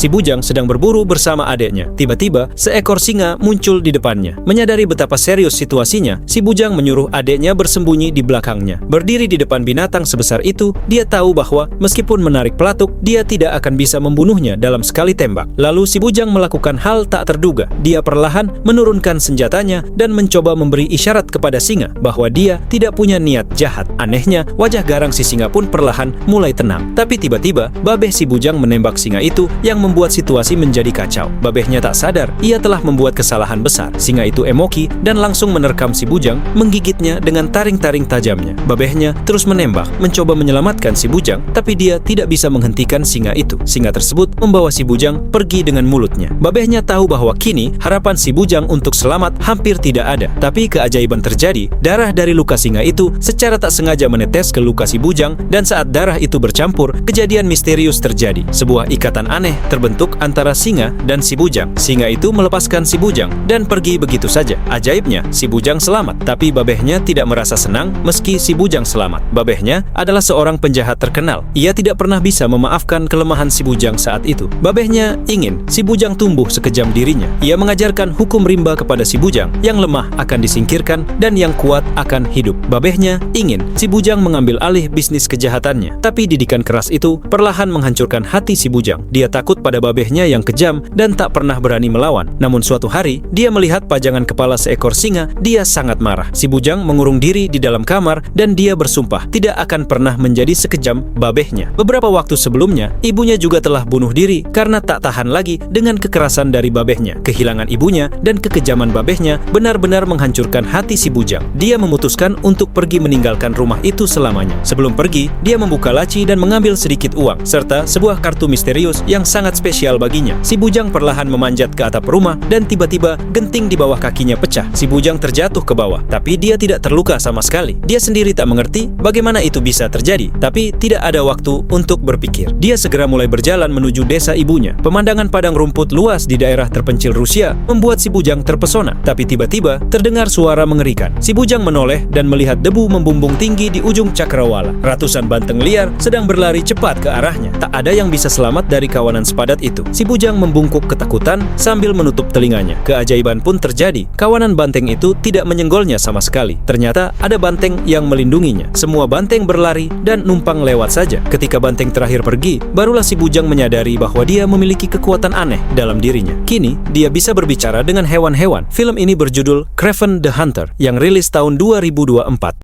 Si bujang sedang berburu bersama adiknya. Tiba-tiba, seekor singa muncul di depannya. Menyadari betapa serius situasinya, si bujang menyuruh adiknya bersembunyi di belakangnya. Berdiri di depan binatang sebesar itu, dia tahu bahwa meskipun menarik pelatuk, dia tidak akan bisa membunuhnya dalam sekali tembak. Lalu si bujang melakukan hal tak terduga. Dia perlahan menurunkan senjatanya dan mencoba memberi isyarat kepada singa bahwa dia tidak punya niat jahat. Anehnya, wajah garang si singa pun perlahan mulai tenang. Tapi tiba-tiba, babeh si bujang menembak singa itu yang membuat situasi menjadi kacau. Babehnya tak sadar, ia telah membuat kesalahan besar. Singa itu emosi dan langsung menerkam si bujang, menggigitnya dengan taring-taring tajamnya. Babehnya terus menembak, mencoba menyelamatkan si bujang, tapi dia tidak bisa menghentikan singa itu. Singa tersebut membawa si bujang pergi dengan mulutnya. Babehnya tahu bahwa kini harapan si bujang untuk selamat hampir tidak ada. Tapi keajaiban terjadi, darah dari luka singa itu secara tak sengaja menetes ke luka si bujang, dan saat darah itu bercampur, kejadian misterius terjadi. Sebuah ikatan aneh terbentuk antara singa dan si bujang. Singa itu melepaskan si bujang dan pergi begitu saja. Ajaibnya, si bujang selamat, tapi babehnya tidak merasa senang meski si bujang selamat. Babehnya adalah seorang penjahat terkenal. Ia tidak pernah bisa memaafkan kelemahan si bujang saat itu. Babehnya ingin si bujang tumbuh sekejam dirinya. Ia mengajarkan hukum rimba kepada si bujang, yang lemah akan disingkirkan dan yang kuat akan hidup. Babehnya ingin si bujang mengambil alih bisnis kejahatannya, tapi didikan keras itu perlahan menghancurkan hati si bujang. Dia takut pada babehnya yang kejam dan tak pernah berani melawan. Namun suatu hari, dia melihat pajangan kepala seekor singa. Dia sangat marah. Si bujang mengurung diri di dalam kamar dan dia bersumpah tidak akan pernah menjadi sekejam babehnya. Beberapa waktu sebelumnya, ibunya juga telah bunuh diri karena tak tahan lagi dengan kekerasan dari babehnya. Kehilangan ibunya dan kekejaman babehnya benar-benar menghancurkan hati si bujang. Dia memutuskan untuk pergi meninggalkan rumah itu selamanya. Sebelum pergi, dia membuka laci dan mengambil sedikit uang, serta sebuah kartu misterius yang sangat spesial baginya. Si bujang perlahan memanjat ke atap rumah dan tiba-tiba genting di bawah kakinya pecah. Si bujang terjatuh ke bawah, tapi dia tidak terluka sama sekali. Dia sendiri tak mengerti bagaimana itu bisa terjadi, tapi tidak ada waktu untuk berpikir. Dia segera mulai berjalan menuju desa ibunya. Pemandangan padang rumput luas di daerah terpencil Rusia membuat si bujang terpesona, tapi tiba-tiba terdengar suara mengerikan. Si bujang menoleh dan melihat debu membumbung tinggi di ujung cakrawala. Ratusan banteng liar sedang berlari cepat ke arahnya. Tak ada yang bisa selamat dari kawanan sepadat itu. Si bujang membungkuk ketakutan sambil menutup telinganya. Keajaiban pun terjadi. Kawanan banteng itu tidak menyenggolnya sama sekali. Ternyata ada banteng yang melindunginya. Semua banteng berlari dan numpang lewat saja. Ketika banteng terakhir pergi, barulah si bujang menyadari bahwa dia memiliki kekuatan aneh dalam dirinya. Kini, dia bisa berbicara dengan hewan-hewan. Film ini berjudul Kraven the Hunter yang rilis tahun 2024.